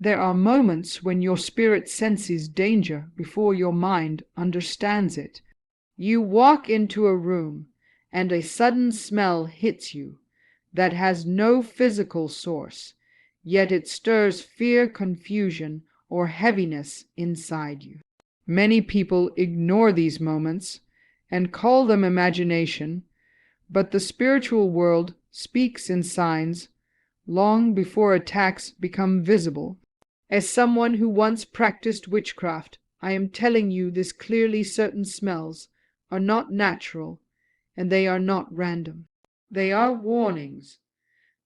There are moments when your spirit senses danger before your mind understands it. You walk into a room, and a sudden smell hits you that has no physical source, yet it stirs fear, confusion, or heaviness inside you. Many people ignore these moments and call them imagination, but the spiritual world speaks in signs long before attacks become visible. As someone who once practiced witchcraft, I am telling you this clearly: certain smells are not natural, and they are not random. They are warnings.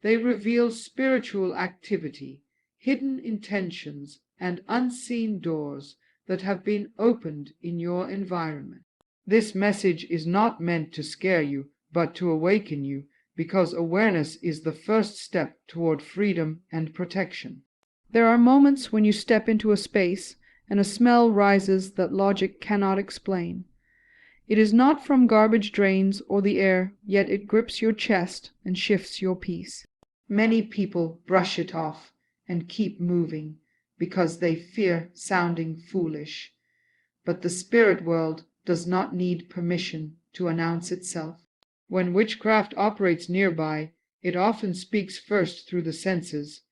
They reveal spiritual activity, hidden intentions, and unseen doors that have been opened in your environment. This message is not meant to scare you, but to awaken you, because awareness is the first step toward freedom and protection. There are moments when you step into a space and a smell rises that logic cannot explain. It is not from garbage drains or the air, yet it grips your chest and shifts your peace. Many people brush it off and keep moving because they fear sounding foolish. But the spirit world does not need permission to announce itself. When witchcraft operates nearby, it often speaks first through the senses.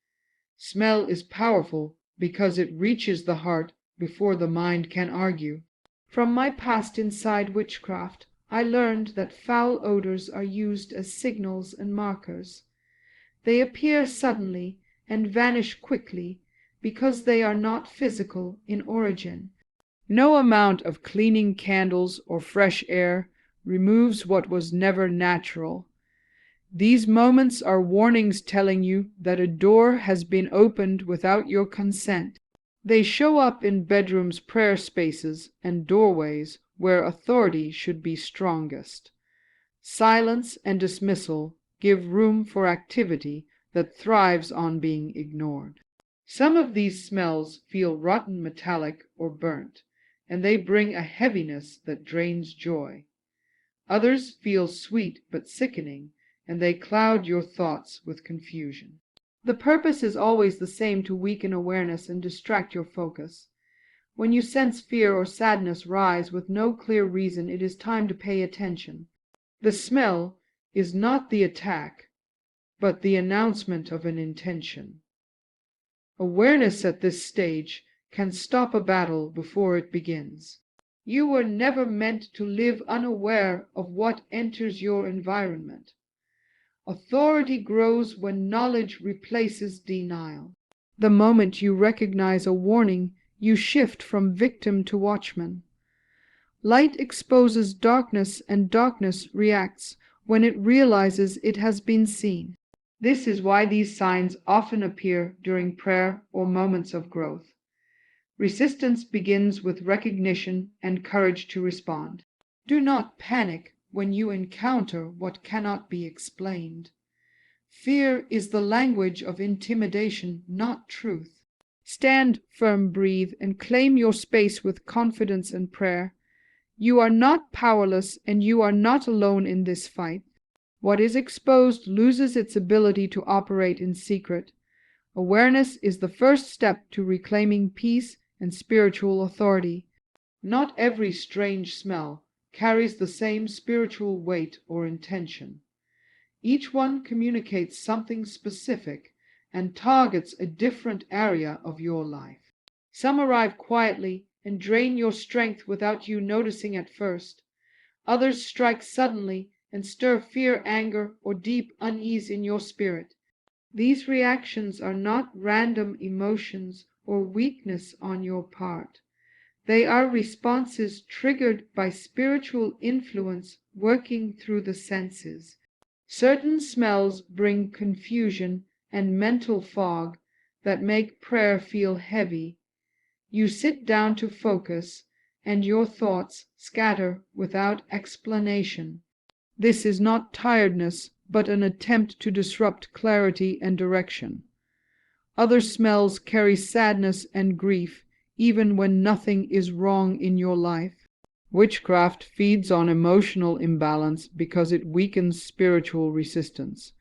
Smell is powerful because it reaches the heart before the mind can argue. From my past inside witchcraft, I learned that foul odors are used as signals and markers. They appear suddenly and vanish quickly because they are not physical in origin. No amount of cleaning candles or fresh air removes what was never natural. These moments are warnings telling you that a door has been opened without your consent. They show up in bedrooms, prayer spaces, and doorways where authority should be strongest. Silence and dismissal give room for activity that thrives on being ignored. Some of these smells feel rotten, metallic, or burnt, and they bring a heaviness that drains joy. Others feel sweet but sickening, and they cloud your thoughts with confusion. The purpose is always the same: to weaken awareness and distract your focus. When you sense fear or sadness rise with no clear reason, it is time to pay attention. The smell is not the attack, but the announcement of an intention. Awareness at this stage can stop a battle before it begins. You were never meant to live unaware of what enters your environment. Authority grows when knowledge replaces denial. The moment you recognize a warning, you shift from victim to watchman. Light exposes darkness, and darkness reacts when it realizes it has been seen. This is why these signs often appear during prayer or moments of growth. Resistance begins with recognition and courage to respond. Do not panic when you encounter what cannot be explained. Fear is the language of intimidation, not truth. Stand firm, breathe, and claim your space with confidence and prayer. You are not powerless, and you are not alone in this fight. What is exposed loses its ability to operate in secret. Awareness is the first step to reclaiming peace and spiritual authority. Not every strange smell carries the same spiritual weight or intention. Each one communicates something specific and targets a different area of your life. Some arrive quietly and drain your strength without you noticing at first. Others strike suddenly and stir fear, anger, or deep unease in your spirit. These reactions are not random emotions or weakness on your part. They are responses triggered by spiritual influence working through the senses. Certain smells bring confusion and mental fog that make prayer feel heavy. You sit down to focus, and your thoughts scatter without explanation. This is not tiredness, but an attempt to disrupt clarity and direction. Other smells carry sadness and grief, even when nothing is wrong in your life. Witchcraft feeds on emotional imbalance because it weakens spiritual resistance.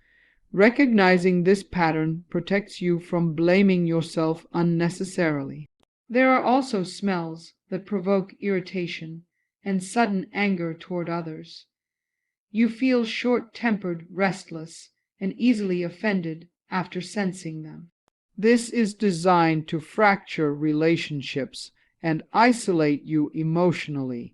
Recognizing this pattern protects you from blaming yourself unnecessarily. There are also smells that provoke irritation and sudden anger toward others. You feel short-tempered, restless, and easily offended after sensing them. This is designed to fracture relationships and isolate you emotionally.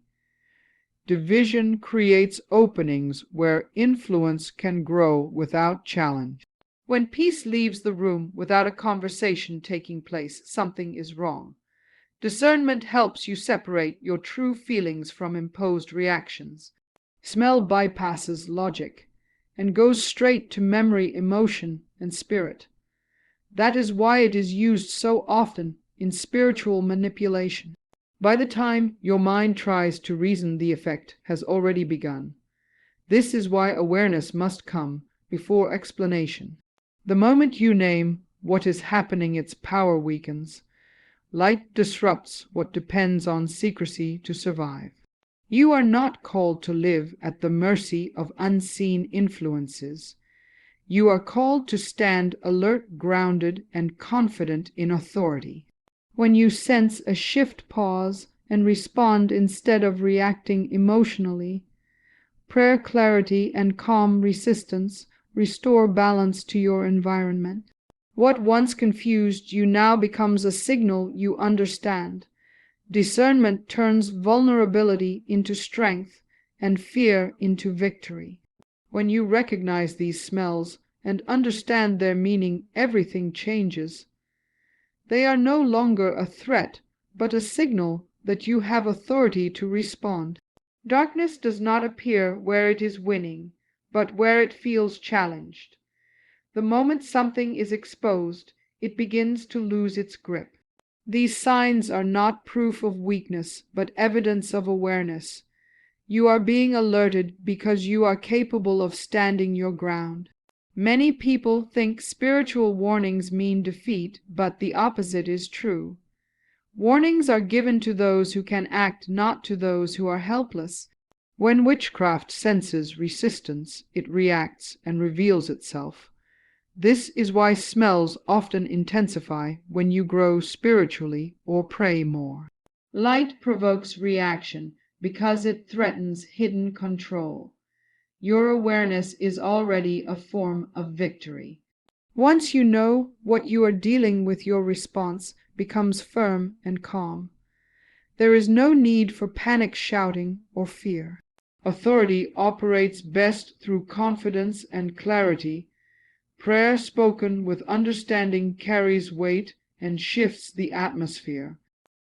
Division creates openings where influence can grow without challenge. When peace leaves the room without a conversation taking place, something is wrong. Discernment helps you separate your true feelings from imposed reactions. Smell bypasses logic and goes straight to memory, emotion, and spirit. That is why it is used so often in spiritual manipulation. By the time your mind tries to reason, the effect has already begun. This is why awareness must come before explanation. The moment you name what is happening, its power weakens. Light disrupts what depends on secrecy to survive. You are not called to live at the mercy of unseen influences. You are called to stand alert, grounded, and confident in authority. When you sense a shift, pause and respond instead of reacting emotionally. Prayer, clarity, and calm resistance restore balance to your environment. What once confused you now becomes a signal you understand. Discernment turns vulnerability into strength and fear into victory. When you recognize these smells and understand their meaning, everything changes. They are no longer a threat, but a signal that you have authority to respond. Darkness does not appear where it is winning, but where it feels challenged. The moment something is exposed, it begins to lose its grip. These signs are not proof of weakness, but evidence of awareness. You are being alerted because you are capable of standing your ground. Many people think spiritual warnings mean defeat, but the opposite is true. Warnings are given to those who can act, not to those who are helpless. When witchcraft senses resistance, it reacts and reveals itself. This is why smells often intensify when you grow spiritually or pray more. Light provokes reaction because it threatens hidden control. Your awareness is already a form of victory. Once you know what you are dealing with, your response becomes firm and calm. There is no need for panic, shouting, or fear. Authority operates best through confidence and clarity. Prayer spoken with understanding carries weight and shifts the atmosphere.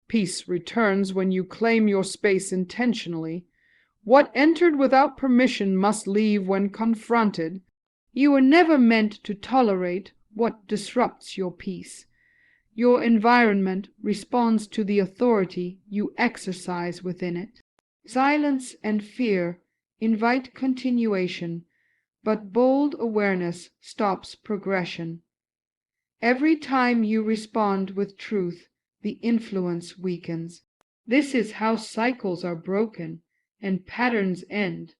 Peace returns when you claim your space intentionally. What entered without permission must leave when confronted. You were never meant to tolerate what disrupts your peace. Your environment responds to the authority you exercise within it. Silence and fear invite continuation, but bold awareness stops progression. Every time you respond with truth, the influence weakens. This is how cycles are broken and patterns end.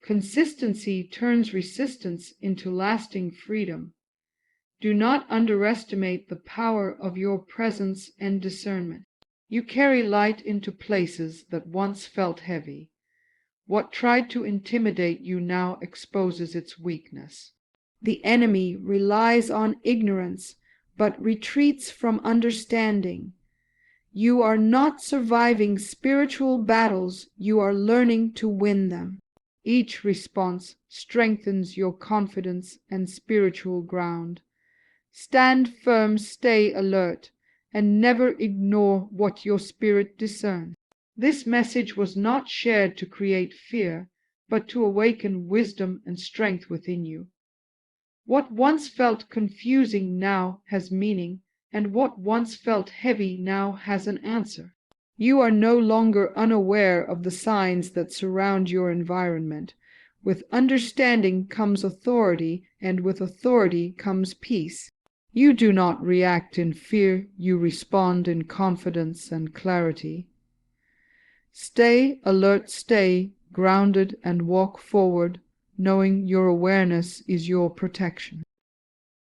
Consistency turns resistance into lasting freedom. Do not underestimate the power of your presence and discernment. You carry light into places that once felt heavy. What tried to intimidate you now exposes its weakness. The enemy relies on ignorance, but retreats from understanding. You are not surviving spiritual battles, you are learning to win them. Each response strengthens your confidence and spiritual ground. Stand firm, stay alert, and never ignore what your spirit discerns. This message was not shared to create fear, but to awaken wisdom and strength within you. What once felt confusing now has meaning, and what once felt heavy now has an answer. You are no longer unaware of the signs that surround your environment. With understanding comes authority, and with authority comes peace. You do not react in fear, you respond in confidence and clarity. Stay alert, stay grounded, and walk forward, knowing your awareness is your protection.